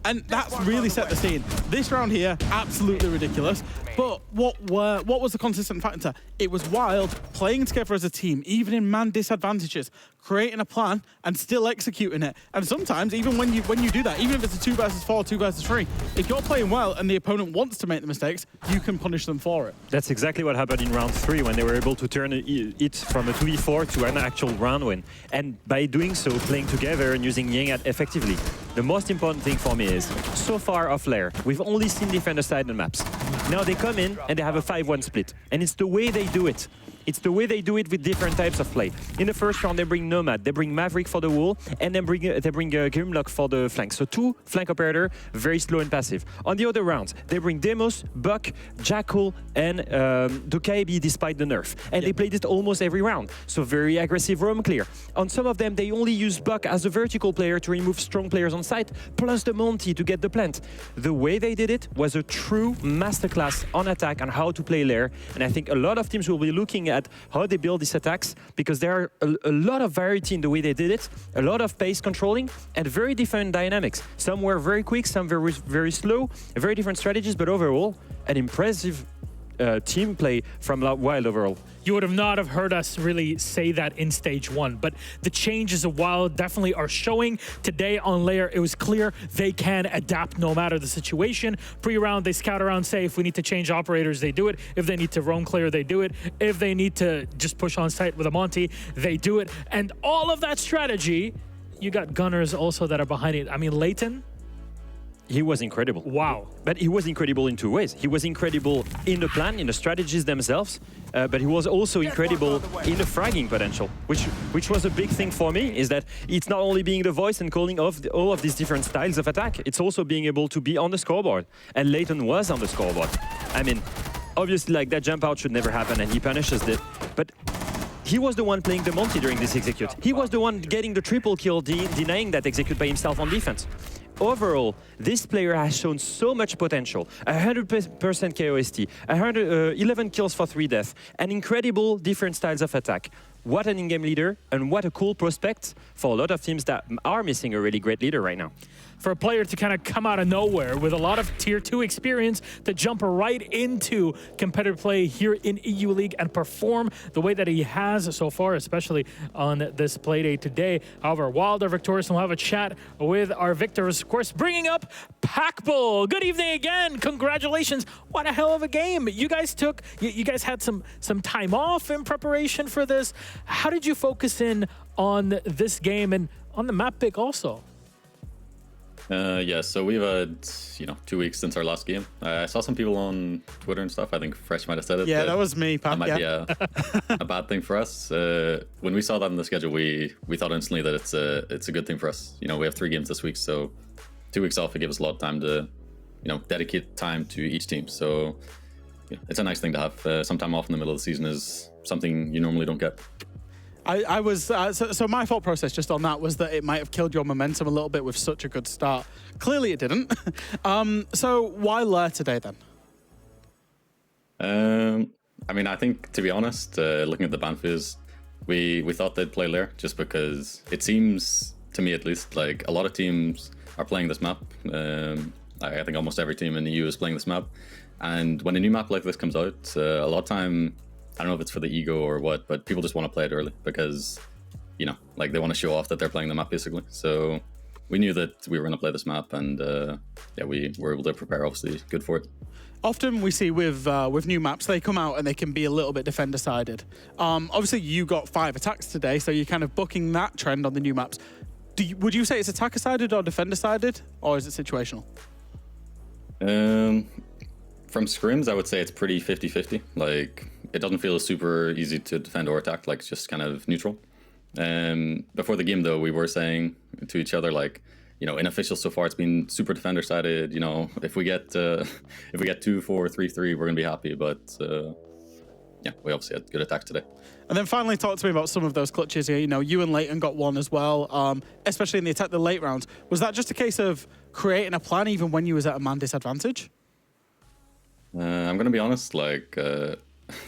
And that's really set the scene. This round here, absolutely ridiculous. But what was the consistent factor? It was Wylde playing together as a team, even in man disadvantages, creating a plan and still executing it. And sometimes, even when you do that, even if it's a 2 versus 4, 2 versus 3, if you're playing well and the opponent wants to make the mistakes, you can punish them for it. That's exactly what happened in round 3 when they were able to turn it from a 2v4 to an actual round win. And by doing so, playing together and using Ying effectively. The most important thing for me is, so far off Lair, we've only seen defender side on maps. Now they come in and they have a 5-1 split. And it's the way they do it. It's the way they do it with different types of play. In the first round, they bring Nomad, they bring Maverick for the wall, and then they bring Grimlock for the flank. So 2 flank operator, very slow and passive. On the other rounds, they bring Demos, Buck, Jackal, and Dokaibi despite the nerf. And they play this almost every round. So very aggressive roam clear. On some of them, they only use Buck as a vertical player to remove strong players on site, plus the Monty to get the plant. The way they did it was a true masterclass on attack and how to play lair. And I think a lot of teams will be looking at how they build these attacks, because there are a lot of variety in the way they did it, a lot of pace controlling, and very different dynamics. Some were very quick, some very slow, very different strategies, but overall, an impressive team play from Wylde overall. You would have not have heard us really say that in stage 1, but the changes of Wylde definitely are showing. Today on Lair, it was clear they can adapt no matter the situation. Pre-round, they scout around, say if we need to change operators, they do it. If they need to roam clear, they do it. If they need to just push on site with a Monty, they do it. And all of that strategy, you got gunners also that are behind it. I mean, Leighton, he was incredible. wow. But he was incredible in 2 ways. He was incredible in the plan, in the strategies themselves, but he was also incredible in the fragging potential, which was a big thing for me, is that it's not only being the voice and calling off all of these different styles of attack, it's also being able to be on the scoreboard. And Leighton was on the scoreboard. I mean, obviously, like, that jump out should never happen, and he punishes it. But he was the one playing the Monty during this execute. He was the one getting the triple kill, denying that execute by himself on defense. Overall, this player has shown so much potential. 100% KOST, 11 kills for 3 deaths, and incredible different styles of attack. What an in-game leader, and what a cool prospect for a lot of teams that are missing a really great leader right now. For a player to kind of come out of nowhere with a lot of Tier 2 experience to jump right into competitive play here in EU League and perform the way that he has so far, especially on this playdate today. However, Wylde are victorious, and we'll have a chat with our victors, of course, bringing up Packbull. Good evening again. Congratulations. What a hell of a game. You guys had some time off in preparation for this. How did you focus in on this game and on the map pick also? Yeah, so we've had, 2 weeks since our last game. I saw some people on Twitter and stuff. I think Fresh might have said it. Yeah, that was me, Pat. That might be a bad thing for us. When we saw that in the schedule, we thought instantly that it's a good thing for us. We have 3 games this week, so 2 weeks off, it gives us a lot of time to, dedicate time to each team. So it's a nice thing to have. Some time off in the middle of the season is something you normally don't get. I was so my thought process just on that was that it might have killed your momentum a little bit with such a good start. Clearly it didn't. So why Lair today then? I mean, I think, to be honest, looking at the ban fees, we thought they'd play Lair just because it seems, to me at least, like a lot of teams are playing this map. I think almost every team in the EU is playing this map. And when a new map like this comes out, a lot of time, I don't know if it's for the ego or what, but people just want to play it early because, like they want to show off that they're playing the map basically. So we knew that we were going to play this map, and we were able to prepare, obviously, good for it. Often we see with new maps, they come out and they can be a little bit defender-sided. Obviously, you got 5 attacks today, so you're kind of booking that trend on the new maps. Would you say it's attacker-sided or defender-sided, or is it situational? From scrims, I would say it's pretty 50-50. Like, it doesn't feel super easy to defend or attack, like it's just kind of neutral. Before the game, though, we were saying to each other, like, in officials so far, it's been super defender-sided. If we get 2-4, 3-3, we're gonna be happy. But we obviously had good attack today. And then finally, talk to me about some of those clutches here. You and Leighton got one as well, especially in the late rounds. Was that just a case of creating a plan even when you was at a man disadvantage? I'm gonna be honest, like the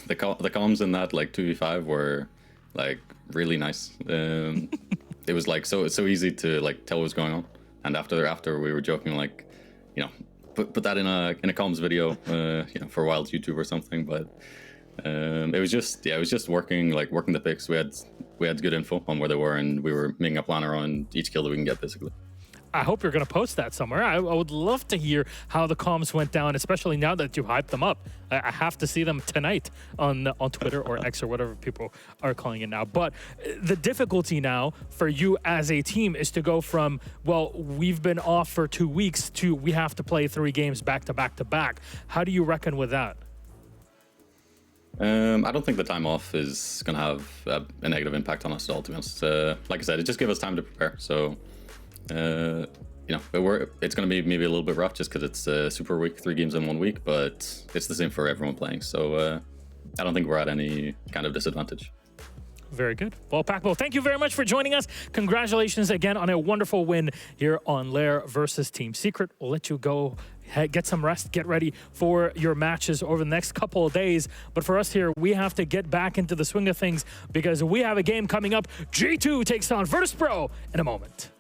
comms in that like 2v5 were like really nice. It was like so easy to like tell what was going on. And after we were joking, like, put that in a comms video, for Wylde YouTube or something. But it was just working the picks. We had good info on where they were, and we were making a plan around each kill that we can get basically. I hope you're going to post that somewhere. I would love to hear how the comms went down, especially now that you hyped them up. I have to see them tonight on Twitter or X or whatever people are calling it now. But the difficulty now for you as a team is to go from, well, we've been off for 2 weeks to we have to play 3 games back to back to back. How do you reckon with that? I don't think the time off is going to have a negative impact on us at all, to be honest. Like I said, it just gives us time to prepare. So, you know, it's going to be maybe a little bit rough just because it's a super week, 3 games in 1 week, but it's the same for everyone playing. So I don't think we're at any kind of disadvantage. Very good. Well, Pacbo, thank you very much for joining us. Congratulations again on a wonderful win here on Lair versus Team Secret. We'll let you go, get some rest, get ready for your matches over the next couple of days. But for us here, we have to get back into the swing of things because we have a game coming up. G2 takes on Virtus Pro in a moment.